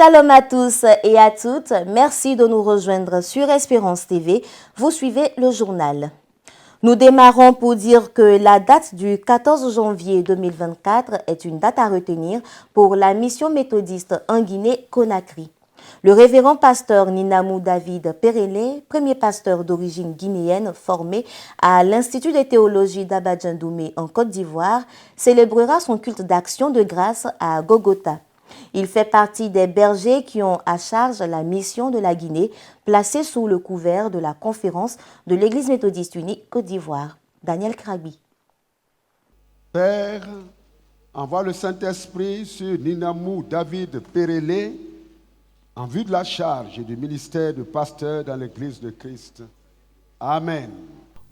Shalom à tous et à toutes. Merci de nous rejoindre sur Espérance TV. Vous suivez le journal. Nous démarrons pour dire que la date du 14 janvier 2024 est une date à retenir pour la mission méthodiste en Guinée-Conakry. Le révérend pasteur Ninamou David Perele, premier pasteur d'origine guinéenne formé à l'Institut de théologie d'Abadjan-Doumé en Côte d'Ivoire, célébrera son culte d'action de grâce à Gogota. Il fait partie des bergers qui ont à charge la mission de la Guinée, placée sous le couvert de la conférence de l'Église méthodiste unie Côte d'Ivoire. Daniel Krabi. Père, envoie le Saint-Esprit sur Ninamou David Perele en vue de la charge du ministère de pasteur dans l'Église de Christ. Amen.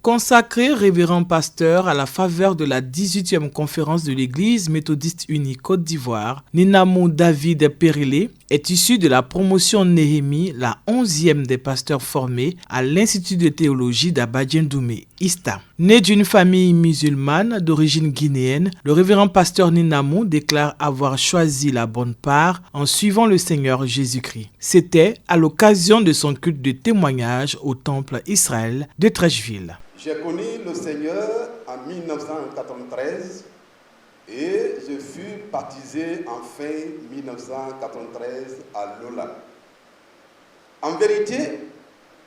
Consacré révérend pasteur à la faveur de la 18e conférence de l'Église méthodiste unie Côte d'Ivoire, Ninamou David Perele est issu de la promotion Néhémie, la 11e des pasteurs formés à l'Institut de théologie d'Abadjan-Doumé, ISTA. Né d'une famille musulmane d'origine guinéenne, le révérend pasteur Ninamou déclare avoir choisi la bonne part en suivant le Seigneur Jésus-Christ. C'était à l'occasion de son culte de témoignage au temple Israël de Trècheville. J'ai connu le Seigneur en 1993 et je fus baptisé en fin 1993 à Lola. En vérité,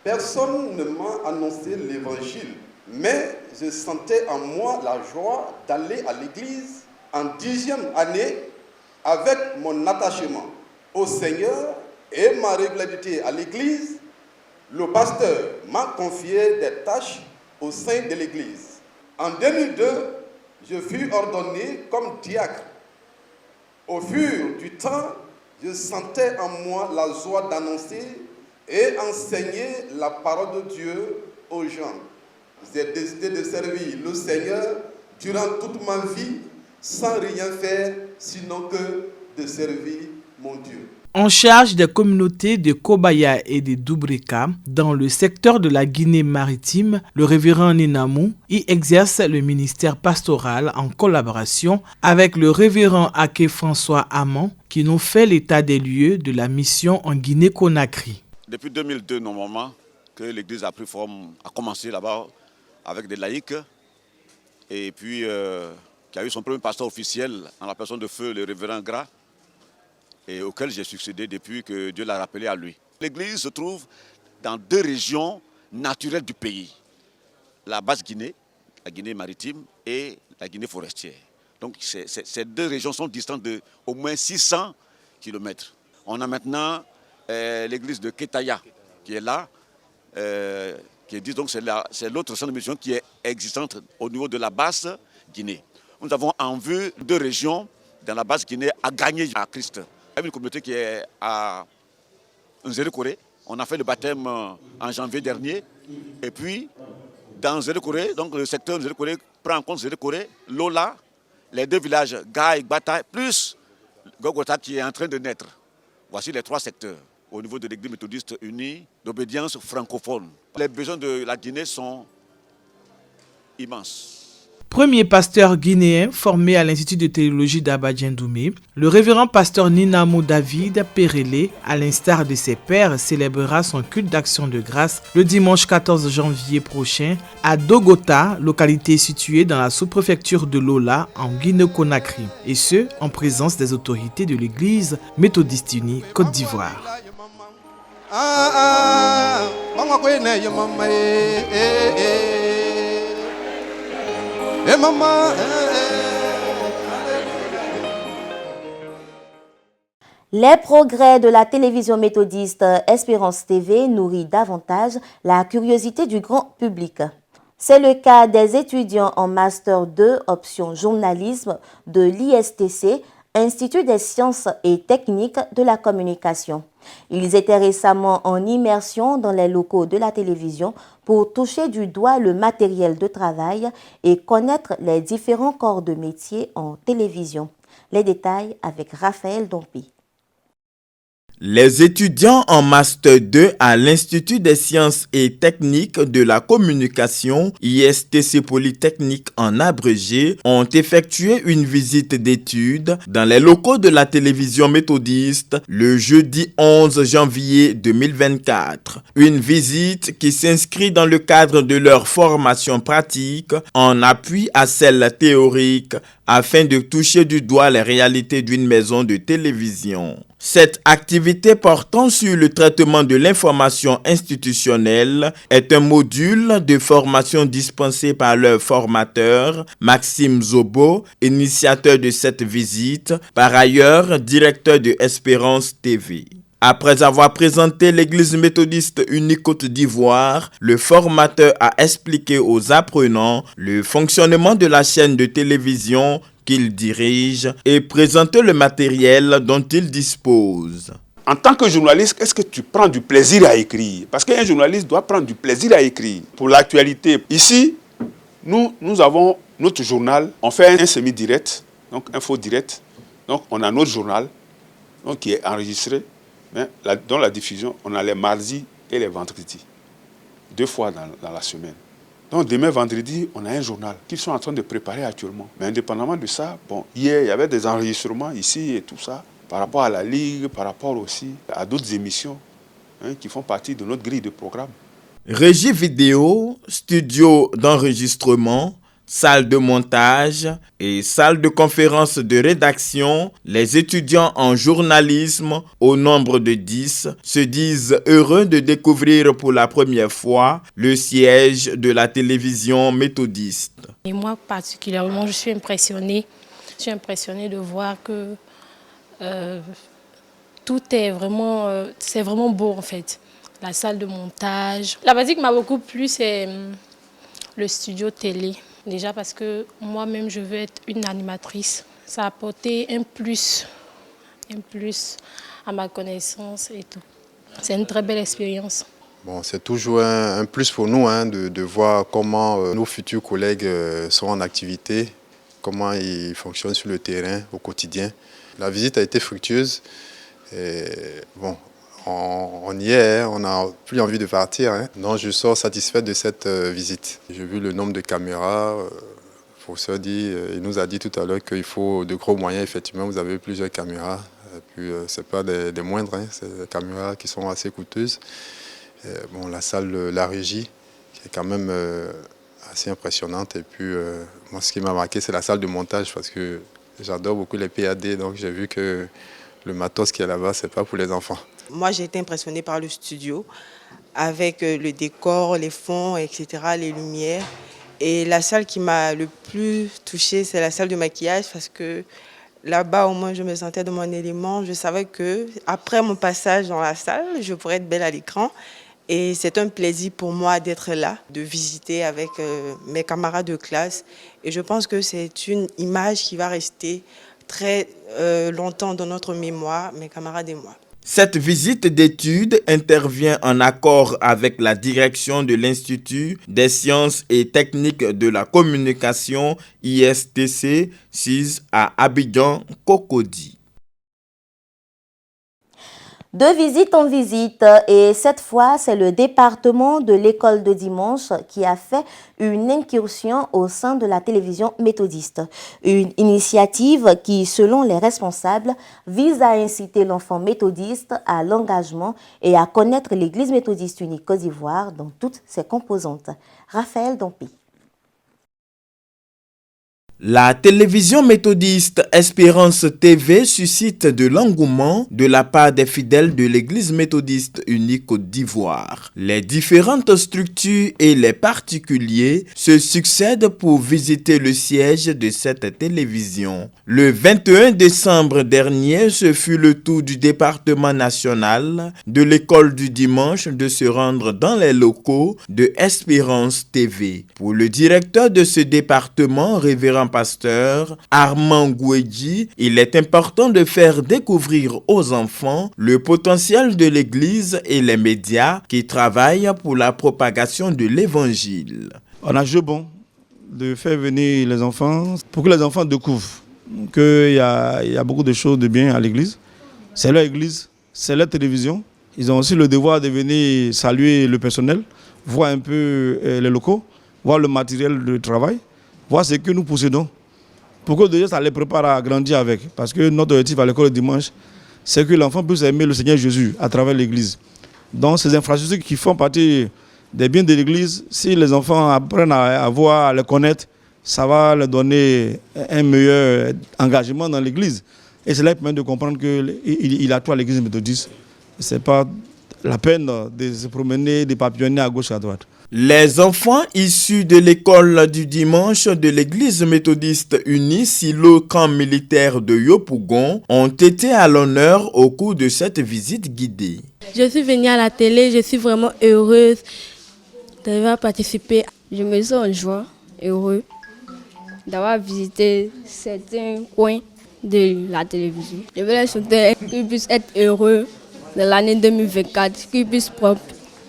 personne ne m'a annoncé l'évangile, mais je sentais en moi la joie d'aller à l'église en 10e année avec mon attachement au Seigneur et ma régularité à l'église. Le pasteur m'a confié des tâches au sein de l'église. En 2002, je fus ordonné comme diacre. Au fur du temps, je sentais en moi la joie d'annoncer et enseigner la parole de Dieu aux gens. J'ai décidé de servir le Seigneur durant toute ma vie sans rien faire sinon que de servir mon Dieu. En charge des communautés de Kobaya et de Doubrika, dans le secteur de la Guinée maritime, le révérend Ninamou y exerce le ministère pastoral en collaboration avec le révérend Ake François Amand, qui nous fait l'état des lieux de la mission en Guinée-Conakry. Depuis 2002, normalement, que l'église a pris forme, a commencé là-bas avec des laïcs, et puis qui a eu son premier pasteur officiel en la personne de feu, le révérend Gras, et auquel j'ai succédé depuis que Dieu l'a rappelé à lui. L'église se trouve dans deux régions naturelles du pays. La Basse-Guinée, la Guinée maritime et la Guinée forestière. Donc ces deux régions sont distantes de au moins 600 km. On a maintenant l'église de Ketaya qui est là, qui est dit donc c'est l'autre centre de mission qui est existante au niveau de la Basse-Guinée. Nous avons en vue deux régions dans la Basse-Guinée à gagner à Christ. Il y a une communauté qui est à Nzérékoré. On a fait le baptême en janvier dernier. Et puis, dans Nzérékoré, donc le secteur Nzérékoré prend en compte Nzérékoré, Lola, les deux villages, Gaï, Bata, plus Gogota qui est en train de naître. Voici les trois secteurs au niveau de l'Église méthodiste unie d'obédience francophone. Les besoins de la Guinée sont immenses. Premier pasteur guinéen formé à l'Institut de théologie d'Abadjan-Doumé, le révérend pasteur Ninamou David Perele, à l'instar de ses pairs, célébrera son culte d'action de grâce le dimanche 14 janvier prochain à Dogota, localité située dans la sous-préfecture de Lola en Guinée-Conakry, et ce, en présence des autorités de l'Église méthodiste unie Côte d'Ivoire. Les progrès de la télévision méthodiste Espérance TV nourrit davantage la curiosité du grand public. C'est le cas des étudiants en Master 2, option journalisme de l'ISTC, Institut des sciences et techniques de la communication. Ils étaient récemment en immersion dans les locaux de la télévision pour toucher du doigt le matériel de travail et connaître les différents corps de métier en télévision. Les détails avec Raphaël Dompi. Les étudiants en Master 2 à l'Institut des sciences et techniques de la communication, ISTC Polytechnique en abrégé, ont effectué une visite d'études dans les locaux de la télévision méthodiste le jeudi 11 janvier 2024. Une visite qui s'inscrit dans le cadre de leur formation pratique en appui à celle théorique afin de toucher du doigt les réalités d'une maison de télévision. Cette activité portant sur le traitement de l'information institutionnelle est un module de formation dispensé par leur formateur, Maxime Zobo, initiateur de cette visite, par ailleurs directeur de Espérance TV. Après avoir présenté l'Église méthodiste unique Côte d'Ivoire, le formateur a expliqué aux apprenants le fonctionnement de la chaîne de télévision qu'il dirige et présenté le matériel dont il dispose. En tant que journaliste, est-ce que tu prends du plaisir à écrire? Parce qu'un journaliste doit prendre du plaisir à écrire. Pour l'actualité, ici, nous avons notre journal. On fait un semi-direct, donc info direct. Donc on a notre journal donc, qui est enregistré. Mais dans la diffusion, on a les mardis et les vendredis. 2 fois dans la semaine. Donc demain, vendredi, on a un journal qu'ils sont en train de préparer actuellement. Mais indépendamment de ça, bon, hier, il y avait des enregistrements ici et tout ça, par rapport à la Ligue, par rapport aussi à d'autres émissions qui font partie de notre grille de programme. Régie vidéo, studio d'enregistrement, salle de montage et salle de conférence de rédaction, les étudiants en journalisme, au nombre de 10, se disent heureux de découvrir pour la première fois le siège de la télévision méthodiste. Et moi particulièrement, je suis impressionnée de voir que tout est vraiment, c'est vraiment beau en fait. La salle de montage. La partie qui m'a beaucoup plu, c'est le studio télé. Déjà parce que moi-même, je veux être une animatrice. Ça a apporté un plus à ma connaissance et tout. C'est une très belle expérience. Bon, c'est toujours un plus pour nous de voir comment nos futurs collègues sont en activité, comment ils fonctionnent sur le terrain au quotidien. La visite a été fructueuse. Et, bon, on y est, on n'a plus envie de partir. Donc je sors satisfait de cette visite. J'ai vu le nombre de caméras. Le professeur il nous a dit tout à l'heure qu'il faut de gros moyens. Effectivement, vous avez plusieurs caméras. Et puis ce n'est pas des moindres, c'est des caméras qui sont assez coûteuses. Et, bon, la salle, la régie, qui est quand même assez impressionnante. Et puis moi, ce qui m'a marqué, c'est la salle de montage parce que j'adore beaucoup les PAD. Donc j'ai vu que le matos qui est là-bas, ce n'est pas pour les enfants. Moi, j'ai été impressionnée par le studio, avec le décor, les fonds, etc., les lumières. Et la salle qui m'a le plus touchée, c'est la salle de maquillage, parce que là-bas, au moins, je me sentais dans mon élément. Je savais qu'après mon passage dans la salle, je pourrais être belle à l'écran. Et c'est un plaisir pour moi d'être là, de visiter avec mes camarades de classe. Et je pense que c'est une image qui va rester très longtemps dans notre mémoire, mes camarades et moi. Cette visite d'études intervient en accord avec la direction de l'Institut des sciences et techniques de la communication ISTC 6 à Abidjan, Cocody. De visite en visite, et cette fois, c'est le département de l'école de dimanche qui a fait une incursion au sein de la télévision méthodiste. Une initiative qui, selon les responsables, vise à inciter l'enfant méthodiste à l'engagement et à connaître l'Église méthodiste unique Côte d'Ivoire dans toutes ses composantes. Raphaël Dompi. La télévision méthodiste Espérance TV suscite de l'engouement de la part des fidèles de l'Église méthodiste unique Côte d'Ivoire. Les différentes structures et les particuliers se succèdent pour visiter le siège de cette télévision. Le 21 décembre dernier, ce fut le tour du département national de l'école du dimanche de se rendre dans les locaux de Espérance TV. Pour le directeur de ce département, révérend pasteur Armand Gouedji, il est important de faire découvrir aux enfants le potentiel de l'Église et les médias qui travaillent pour la propagation de l'Évangile. On a joué bon de faire venir les enfants pour que les enfants découvrent qu'il y a beaucoup de choses de bien à l'Église. C'est leur Église, c'est la télévision. Ils ont aussi le devoir de venir saluer le personnel, voir un peu les locaux, voir le matériel de travail, voir ce que nous possédons. Pour que déjà ça les prépare à grandir avec. Parce que notre objectif à l'école le dimanche, c'est que l'enfant puisse aimer le Seigneur Jésus à travers l'église. Donc ces infrastructures qui font partie des biens de l'église, si les enfants apprennent à voir, à les connaître, ça va leur donner un meilleur engagement dans l'église. Et cela permet de comprendre qu'il a tout à l'église méthodiste. Ce n'est pas la peine de se promener, de papillonner à gauche et à droite. Les enfants issus de l'école du dimanche de l'église méthodiste unie Silo camp militaire de Yopougon ont été à l'honneur au cours de cette visite guidée. Je suis venue à la télé, je suis vraiment heureuse d'avoir participé. Je me sens en joie, heureux d'avoir visité certains coins de la télévision. Je veux les souhaiter qu'ils puissent être heureux de l'année 2024, qu'ils puissent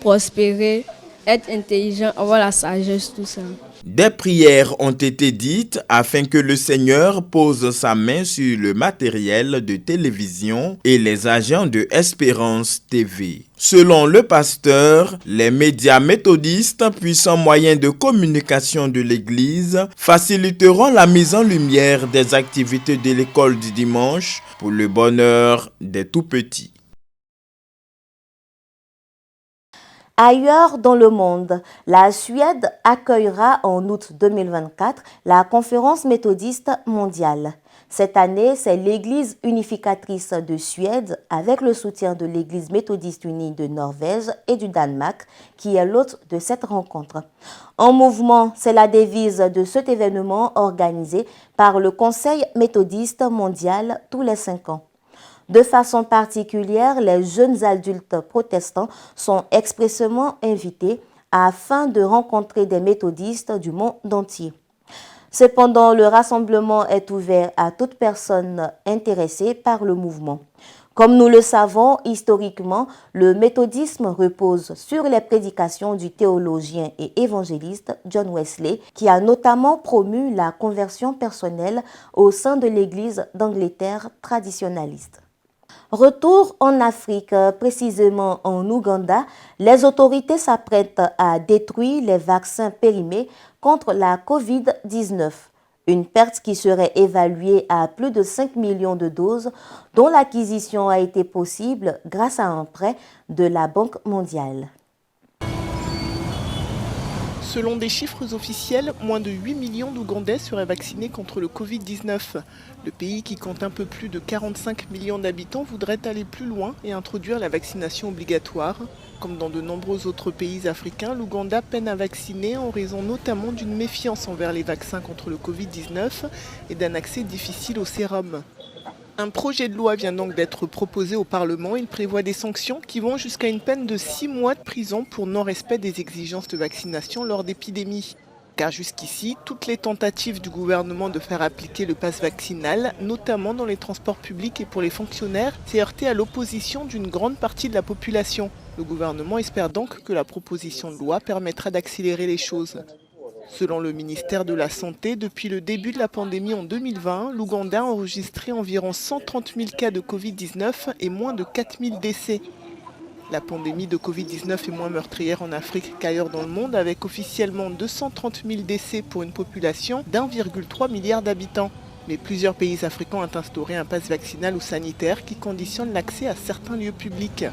prospérer, être intelligents, avoir la sagesse, tout ça. Des prières ont été dites afin que le Seigneur pose sa main sur le matériel de télévision et les agents de Espérance TV. Selon le pasteur, les médias méthodistes, puissants moyens de communication de l'Église, faciliteront la mise en lumière des activités de l'école du dimanche pour le bonheur des tout-petits. Ailleurs dans le monde, la Suède accueillera en août 2024 la conférence méthodiste mondiale. Cette année, c'est l'Église unificatrice de Suède, avec le soutien de l'Église méthodiste unie de Norvège et du Danemark, qui est l'hôte de cette rencontre. En mouvement, c'est la devise de cet événement organisé par le Conseil méthodiste mondial tous les 5 ans. De façon particulière, les jeunes adultes protestants sont expressément invités afin de rencontrer des méthodistes du monde entier. Cependant, le rassemblement est ouvert à toute personne intéressée par le mouvement. Comme nous le savons, historiquement, le méthodisme repose sur les prédications du théologien et évangéliste John Wesley, qui a notamment promu la conversion personnelle au sein de l'Église d'Angleterre traditionnaliste. Retour en Afrique, précisément en Ouganda, les autorités s'apprêtent à détruire les vaccins périmés contre la Covid-19. Une perte qui serait évaluée à plus de 5 millions de doses, dont l'acquisition a été possible grâce à un prêt de la Banque mondiale. Selon des chiffres officiels, moins de 8 millions d'Ougandais seraient vaccinés contre le Covid-19. Le pays, qui compte un peu plus de 45 millions d'habitants, voudrait aller plus loin et introduire la vaccination obligatoire. Comme dans de nombreux autres pays africains, l'Ouganda peine à vacciner en raison notamment d'une méfiance envers les vaccins contre le Covid-19 et d'un accès difficile au sérum. Un projet de loi vient donc d'être proposé au Parlement. Il prévoit des sanctions qui vont jusqu'à une peine de 6 mois de prison pour non-respect des exigences de vaccination lors d'épidémies. Car jusqu'ici, toutes les tentatives du gouvernement de faire appliquer le pass vaccinal, notamment dans les transports publics et pour les fonctionnaires, s'est heurté à l'opposition d'une grande partie de la population. Le gouvernement espère donc que la proposition de loi permettra d'accélérer les choses. Selon le ministère de la Santé, depuis le début de la pandémie en 2020, l'Ouganda a enregistré environ 130 000 cas de Covid-19 et moins de 4 000 décès. La pandémie de Covid-19 est moins meurtrière en Afrique qu'ailleurs dans le monde, avec officiellement 230 000 décès pour une population d'1,3 milliard d'habitants. Mais plusieurs pays africains ont instauré un pass vaccinal ou sanitaire qui conditionne l'accès à certains lieux publics.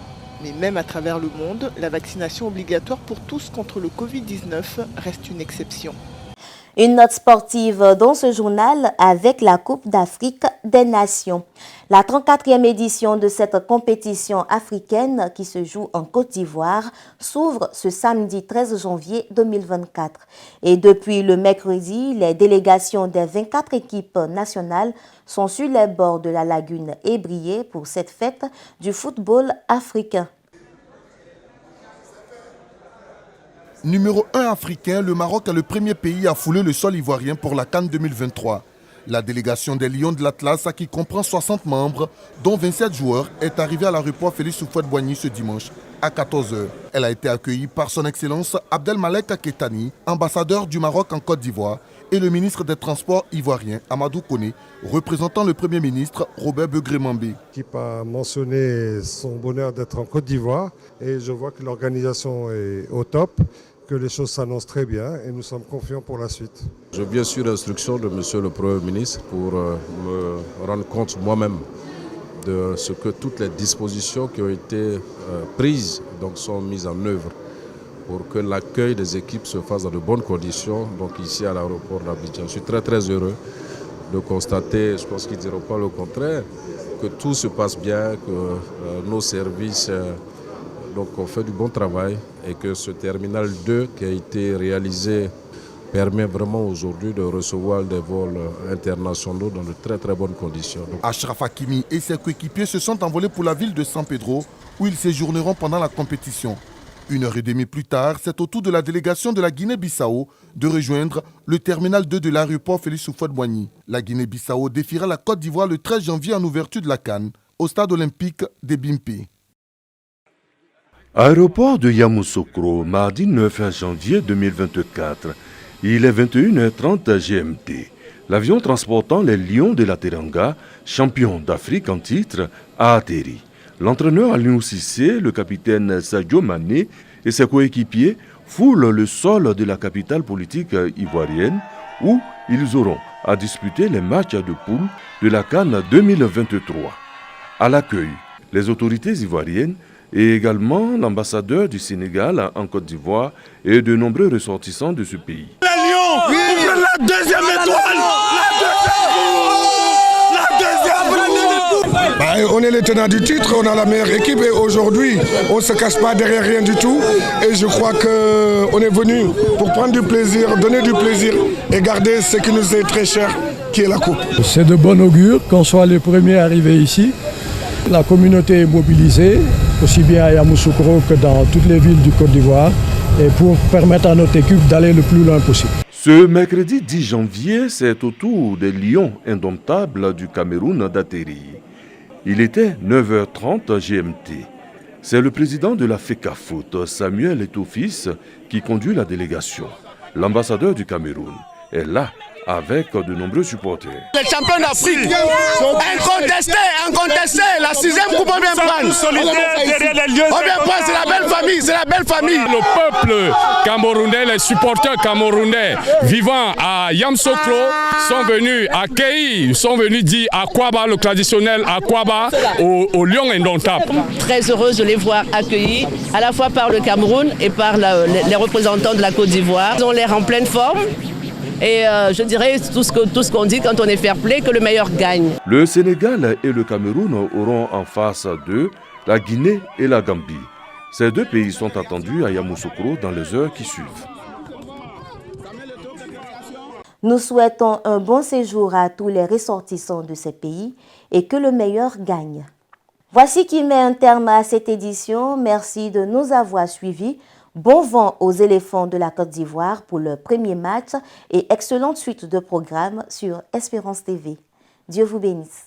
Mais même à travers le monde, la vaccination obligatoire pour tous contre le Covid-19 reste une exception. Une note sportive dans ce journal avec la Coupe d'Afrique des Nations. La 34e édition de cette compétition africaine qui se joue en Côte d'Ivoire s'ouvre ce samedi 13 janvier 2024. Et depuis le mercredi, les délégations des 24 équipes nationales sont sur les bords de la lagune Ébrié pour cette fête du football africain. Numéro 1 africain, le Maroc est le premier pays à fouler le sol ivoirien pour la CAN 2023. La délégation des Lions de l'Atlas, qui comprend 60 membres, dont 27 joueurs, est arrivée à l'aéroport Félix Houphouët-Boigny ce dimanche. à 14h. Elle a été accueillie par son Excellence Abdelmalek Ketani, ambassadeur du Maroc en Côte d'Ivoire, et le ministre des Transports ivoirien, Amadou Koné, représentant le Premier ministre Robert Begré-Mambé. L'équipe a mentionné son bonheur d'être en Côte d'Ivoire et je vois que l'organisation est au top, que les choses s'annoncent très bien et nous sommes confiants pour la suite. Je viens sur l'instruction de Monsieur le Premier ministre pour me rendre compte moi-même de ce que toutes les dispositions qui ont été prises sont mises en œuvre pour que l'accueil des équipes se fasse dans de bonnes conditions, donc ici à l'aéroport d'Abidjan. Je suis très très heureux de constater, je pense qu'ils ne diront pas le contraire, que tout se passe bien, que nos services ont fait du bon travail et que ce terminal 2 qui a été réalisé permet vraiment aujourd'hui de recevoir des vols internationaux dans de très très bonnes conditions. Achraf Hakimi et ses coéquipiers se sont envolés pour la ville de San Pedro où ils séjourneront pendant la compétition. 1h30 plus tard, c'est au tour de la délégation de la Guinée-Bissau de rejoindre le terminal 2 de l'aéroport Félix Houphouët-Boigny. La Guinée-Bissau défiera la Côte d'Ivoire le 13 janvier en ouverture de la CAN au stade olympique des Bimpé. Aéroport de Yamoussoukro, mardi 9 janvier 2024. Il est 21h30 GMT. L'avion transportant les Lions de la Teranga, champion d'Afrique en titre, a atterri. L'entraîneur Aliou Cissé, le capitaine Sadio Mané et ses coéquipiers foulent le sol de la capitale politique ivoirienne où ils auront à disputer les matchs de poule de la CAN 2023. À l'accueil, les autorités ivoiriennes et également l'ambassadeur du Sénégal en Côte d'Ivoire et de nombreux ressortissants de ce pays. Les Lions, ouvrez la deuxième étoile, On est les tenants du titre, on a la meilleure équipe et aujourd'hui on ne se cache pas derrière rien du tout et je crois qu'on est venu pour prendre du plaisir, donner du plaisir et garder ce qui nous est très cher, qui est la coupe. C'est de bon augure qu'on soit les premiers arrivés ici. La communauté est mobilisée, aussi bien à Yamoussoukro que dans toutes les villes du Côte d'Ivoire, et pour permettre à notre équipe d'aller le plus loin possible. Ce mercredi 10 janvier, c'est au tour des Lions indomptables du Cameroun d'atterrir. Il était 9h30 GMT. C'est le président de la FECAFOOT, Samuel Eto'o-Fils, qui conduit la délégation. L'ambassadeur du Cameroun est là avec de nombreux supporters. Les champions d'Afrique, incontesté, la 6e coupe on vient prendre. C'est la belle famille, c'est la belle famille. Le peuple camerounais, les supporters camerounais vivant à Yamoussoukro sont venus accueillir, sont venus dire Akwaba, le traditionnel Akwaba, au Lion indomptable. Très heureuse de les voir accueillis à la fois par le Cameroun et par les représentants de la Côte d'Ivoire. Ils ont l'air en pleine forme. Et je dirais tout ce qu'on dit quand on est fair play, que le meilleur gagne. Le Sénégal et le Cameroun auront en face d'eux la Guinée et la Gambie. Ces deux pays sont attendus à Yamoussoukro dans les heures qui suivent. Nous souhaitons un bon séjour à tous les ressortissants de ces pays et que le meilleur gagne. Voici qui met un terme à cette édition. Merci de nous avoir suivis. Bon vent aux éléphants de la Côte d'Ivoire pour le premier match et excellente suite de programmes sur Espérance TV. Dieu vous bénisse.